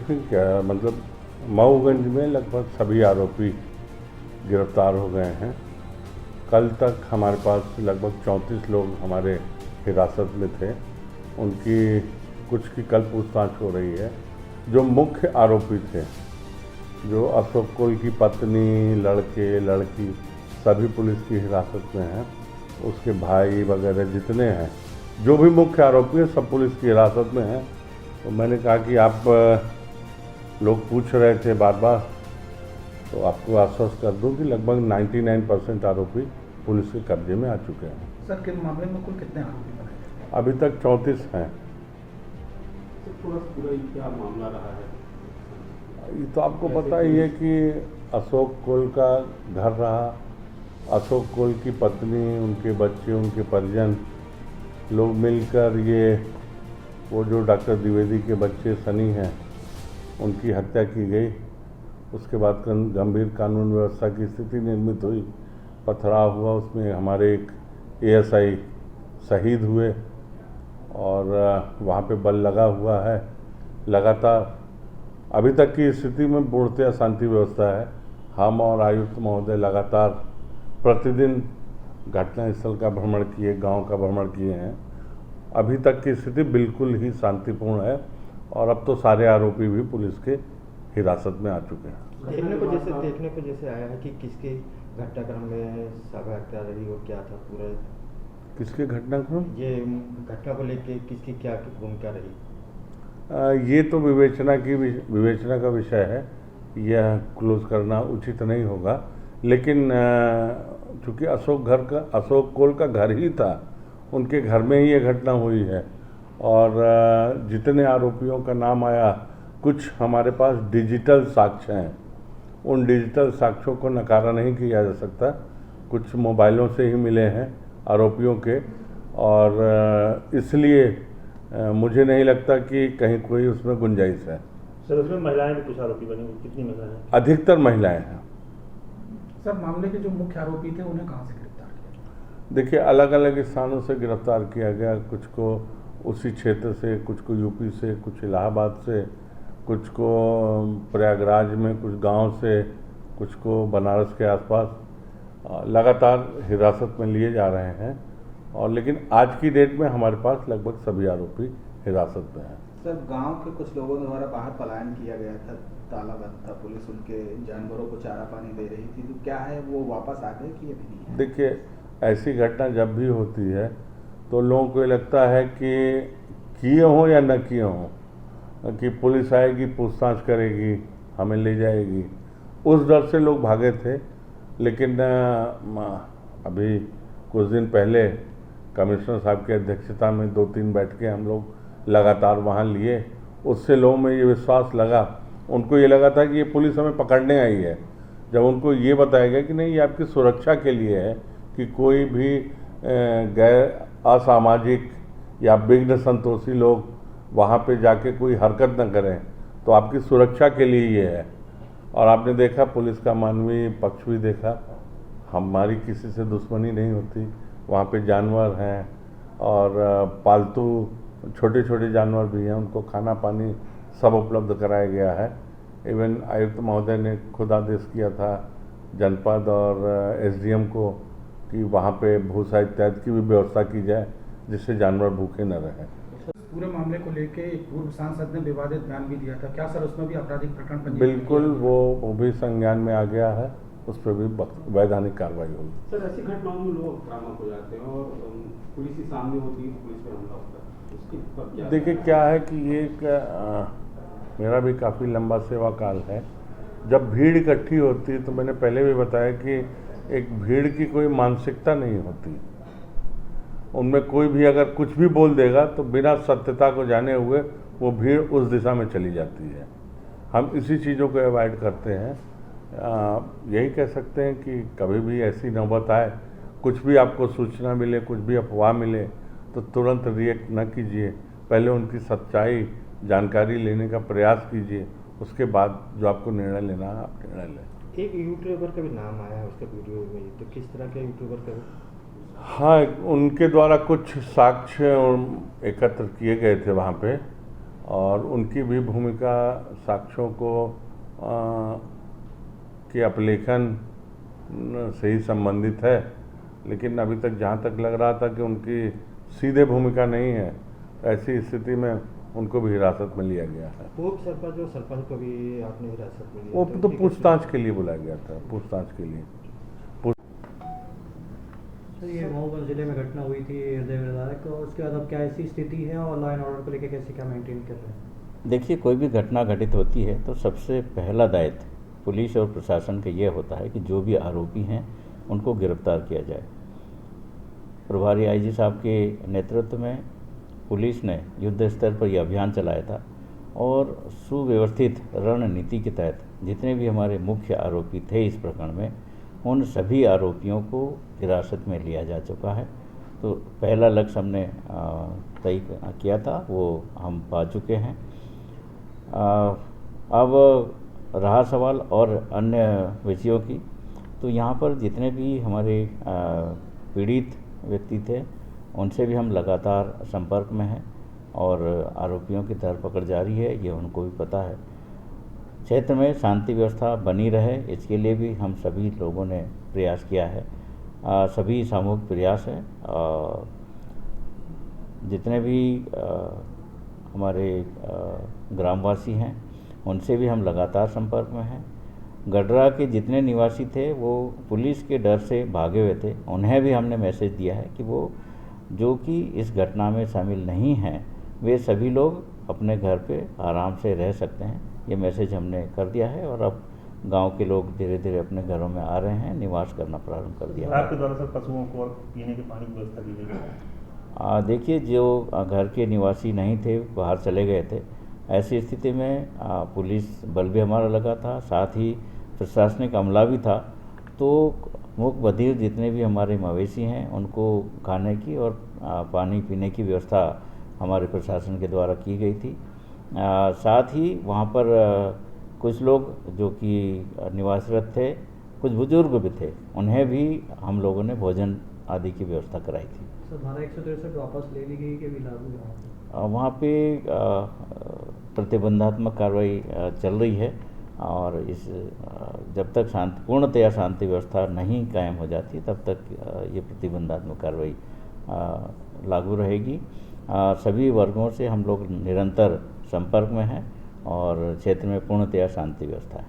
देखें क्या मतलब मऊगंज में लगभग सभी आरोपी गिरफ्तार हो गए हैं। कल तक हमारे पास लगभग 34 लोग हमारे हिरासत में थे। उनकी कुछ की कल पूछताछ हो रही है। जो मुख्य आरोपी थे, जो अशोक कुल की पत्नी, लड़के, लड़की सभी पुलिस की हिरासत में हैं। उसके भाई वगैरह जितने हैं, जो भी मुख्य आरोपी हैं, सब पुलिस की हिरासत में हैं। तो मैंने कहा कि आप लोग पूछ रहे थे बार बार, तो आपको आश्वस्त कर दूं कि लगभग 99% आरोपी पुलिस के कब्जे में आ चुके हैं। सर, किस मामले में कुल कितने आरोपी बनाए गए? अभी तक 34 हैं। पूरा क्या मामला रहा है? ये तो आपको पता ही है कि अशोक कुल का घर रहा। अशोक कुल की पत्नी, उनके बच्चे, उनके परिजन लोग मिलकर वो जो डॉक्टर द्विवेदी के बच्चे सनी हैं, उनकी हत्या की गई। उसके बाद गंभीर कानून व्यवस्था की स्थिति निर्मित हुई, पथराव हुआ, उसमें हमारे एक एएसआई शहीद हुए और वहाँ पे बल लगा हुआ है लगातार। अभी तक की स्थिति में पूर्णतः शांति व्यवस्था है। हम और आयुक्त महोदय लगातार प्रतिदिन घटनास्थल का भ्रमण किए, गांव का भ्रमण किए हैं। अभी तक की स्थिति बिल्कुल ही शांतिपूर्ण है और अब तो सारे आरोपी भी पुलिस के हिरासत में आ चुके हैं। देखने को जैसे आया है कि किसके घटनाक्रम में सभा हत्या रही और क्या था पूरा, किसके घटनाक्रम, ये घटना को लेके किसकी क्या भूमिका रही? ये तो विवेचना का विषय है। यह क्लोज करना उचित नहीं होगा। लेकिन चूँकि अशोक कुल का घर ही था, उनके घर में ही ये घटना हुई है। और जितने आरोपियों का नाम आया, कुछ हमारे पास डिजिटल साक्ष्य हैं। उन डिजिटल साक्ष्यों को नकारा नहीं किया जा सकता। कुछ मोबाइलों से ही मिले हैं आरोपियों के, और इसलिए मुझे नहीं लगता कि कहीं कोई उसमें गुंजाइश है। सर, उसमें महिलाएं भी कुछ आरोपी बनी, कितनी महिलाएं हैं? अधिकतर महिलाएं हैं। सर, मामले के जो मुख्य आरोपी थे उन्हें कहाँ से गिरफ्तार किया? देखिए, अलग अलग स्थानों से गिरफ्तार किया गया। कुछ को उसी क्षेत्र से, कुछ को यूपी से, कुछ इलाहाबाद से, कुछ को प्रयागराज में, कुछ गांव से, कुछ को बनारस के आसपास लगातार हिरासत में लिए जा रहे हैं। और लेकिन आज की डेट में हमारे पास लगभग सभी आरोपी हिरासत में हैं। सर, गांव के कुछ लोगों द्वारा बाहर पलायन किया गया था, ताला बंद था, पुलिस उनके जानवरों को चारा पानी दे रही थी, तो क्या है वो वापस आ गए कि अभी नहीं है? देखिए, ऐसी घटना जब भी होती है तो लोगों को लगता है कि किए हों या न किए हों, कि पुलिस आएगी, पूछताछ करेगी, हमें ले जाएगी। उस डर से लोग भागे थे। लेकिन अभी कुछ दिन पहले कमिश्नर साहब की अध्यक्षता में 2-3 बैठकें हम लोग लगातार वहाँ लिए। उससे लोगों में ये विश्वास लगा। उनको ये लगा था कि ये पुलिस हमें पकड़ने आई है। जब उनको ये बताया गया कि नहीं, ये आपकी सुरक्षा के लिए है, कि कोई भी गैर असामाजिक या विघ्न संतोषी लोग वहाँ पे जाके कोई हरकत न करें, तो आपकी सुरक्षा के लिए ये है। और आपने देखा, पुलिस का मानवीय पक्ष भी देखा। हमारी किसी से दुश्मनी नहीं होती। वहाँ पे जानवर हैं और पालतू छोटे छोटे जानवर भी हैं, उनको खाना पानी सब उपलब्ध कराया गया है। इवन आयुक्त महोदय ने खुद आदेश किया था जनपद और एसडीएम को कि वहाँ पे भूसा इत्यादि की भी व्यवस्था की जाए, जिससे जानवर भूखे न रहें। पूरे मामले को लेके एक पूर्व सांसद ने विवादित बयान भी दिया था, क्या सर उसमें भी आपराधिक प्रकरण पंजीकृत? बिल्कुल, वो भी संज्ञान में आ गया है। उस पर भी वैधानिक कार्रवाई होगी। सर, ऐसी घटनाओं में लोग आक्रामक हो जाते हैं और पुलिस ही सामने होती है, पुलिस पर हमला होता है, उसके पर क्या? देखिए, क्या है कि ये मेरा भी काफ़ी लंबा सेवा काल है। जब भीड़ इकट्ठी होती है, तो मैंने पहले भी बताया कि एक भीड़ की कोई मानसिकता नहीं होती। उनमें कोई भी अगर कुछ भी बोल देगा तो बिना सत्यता को जाने हुए वो भीड़ उस दिशा में चली जाती है। हम इसी चीज़ों को अवॉइड करते हैं। यही कह सकते हैं कि कभी भी ऐसी नौबत आए, कुछ भी आपको सूचना मिले, कुछ भी अफवाह मिले, तो तुरंत रिएक्ट न कीजिए। पहले उनकी सच्चाई जानकारी लेने का प्रयास कीजिए, उसके बाद जो आपको निर्णय लेना है आप निर्णय लें। एक यूट्यूबर का भी नाम आया है उसके वीडियो में, तो किस तरह के यूट्यूबर का? हाँ, उनके द्वारा कुछ साक्ष्य एकत्र किए गए थे वहाँ पे, और उनकी भी भूमिका साक्ष्यों को के अपलेखन से ही संबंधित है, लेकिन अभी तक जहाँ तक लग रहा था कि उनकी सीधे भूमिका नहीं है, ऐसी स्थिति में उनको भी हिरासत में लिया गया है। पूर्व सरपंच और सरपंच को भी आपने हिरासत में लिया वो था, तो उनकी पूछताछ के लिए बुलाया गया था, पूछताछ के लिए। सर ये महोबा जिले में घटना हुई थी हृदय विदारक, और उसके बाद अब क्या ऐसी स्थिति है और लॉ एंड ऑर्डर को लेकर कैसे क्या मेंटेन कर रहे हैं? देखिए, कोई भी घटना घटित होती है तो सबसे पहला दायित्व पुलिस और प्रशासन का ये होता है कि जो भी आरोपी हैं उनको गिरफ्तार किया जाए। प्रभारी आईजी साहब के नेतृत्व में पुलिस ने युद्ध स्तर पर यह अभियान चलाया था और सुव्यवस्थित रणनीति के तहत जितने भी हमारे मुख्य आरोपी थे इस प्रकरण में, उन सभी आरोपियों को हिरासत में लिया जा चुका है। तो पहला लक्ष्य हमने तय किया था, वो हम पा चुके हैं। अब रहा सवाल और अन्य विषयों की, तो यहाँ पर जितने भी हमारे पीड़ित व्यक्ति थे उनसे भी हम लगातार संपर्क में हैं और आरोपियों की धरपकड़ जारी है, ये उनको भी पता है। क्षेत्र में शांति व्यवस्था बनी रहे, इसके लिए भी हम सभी लोगों ने प्रयास किया है। सभी सामूहिक प्रयास है। जितने भी हमारे ग्रामवासी हैं उनसे भी हम लगातार संपर्क में हैं। गडरा के जितने निवासी थे वो पुलिस के डर से भागे हुए थे, उन्हें भी हमने मैसेज दिया है कि वो जो कि इस घटना में शामिल नहीं हैं वे सभी लोग अपने घर पे आराम से रह सकते हैं। ये मैसेज हमने कर दिया है और अब गांव के लोग धीरे धीरे अपने घरों में आ रहे हैं, निवास करना प्रारंभ कर दिया है। आपके द्वारा सर पशुओं को और पीने के पानी की व्यवस्था की गई है? देखिए, जो घर के निवासी नहीं थे, बाहर चले गए थे, ऐसी स्थिति में पुलिस बल भी हमारा लगा था, साथ ही प्रशासनिक अमला भी था। तो मूक बधिर जितने भी हमारे मवेशी हैं उनको खाने की और पानी पीने की व्यवस्था हमारे प्रशासन के द्वारा की गई थी। साथ ही वहाँ पर कुछ लोग जो कि निवासरत थे, कुछ बुजुर्ग भी थे, उन्हें भी हम लोगों ने भोजन आदि की व्यवस्था कराई थी। सर धारा 163 वापस ले ली गई कि भी लागू है? वहाँ पे प्रतिबंधात्मक कार्रवाई चल रही है और इस जब तक पूर्णतया शांति व्यवस्था नहीं कायम हो जाती तब तक ये प्रतिबंधात्मक कार्रवाई लागू रहेगी। सभी वर्गों से हम लोग निरंतर संपर्क में हैं और क्षेत्र में पूर्णतया शांति व्यवस्था है।